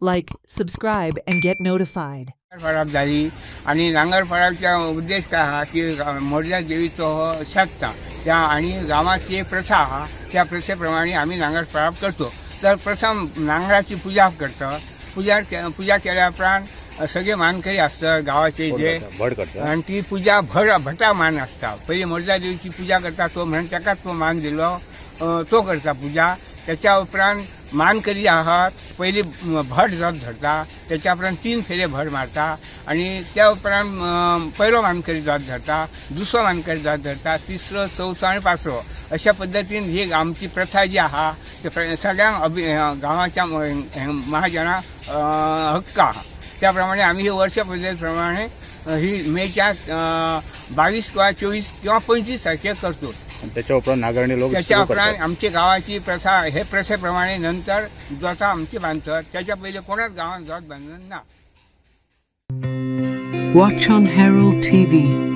Like, subscribe, and get notified. फराब झाली आणि नांगर फराबचा उद्देश काय हा की मोरजा देवीचो सत्ता त्या आणि गावाची एक प्रथा हा त्या प्रथेप्रमाणे आम्ही नांगर फराब करतो. तर प्रथम नांगराची पूजा करतो. पूजा केल्या उपरांत सगळे मानकरी असतात गावाचे जे आणि ती पूजा भटा मान असता. पहिले मोरजा देवीची पूजा करता तो म्हणून त्याकाच तो मान दिलो तो करता पूजा. त्याच्या उपरांत मानकरी आहात पहिली भट जात धरता. त्याच्या उपरांत 3 फेरे भट मारता आणि त्या उपरांत पहिलो मानकरी जात धरता, दुसरो मानकरी जात धरता, तिसरो, चौथो आणि पाचवो अशा पद्धतीन ही आमची प्रथा जी आहा ते सगळ्यांक गावाच्या महाजना हक्क आहा. त्याप्रमाणे आम्ही ही वर्ष पद्धतीप्रमाणे ही मेच्या 22 किंवा 24 किंवा 25 तारखेक करतो. त्याच्या उपरांत नांगरणी लोक त्याच्या उपरांत आमची गावाची प्रथा हे प्रथेप्रमाणे नंतर जोता आमची बांधतात. त्याच्या पहिले कोणाच गावात जोत बांधून ना. Watch on Herald TV.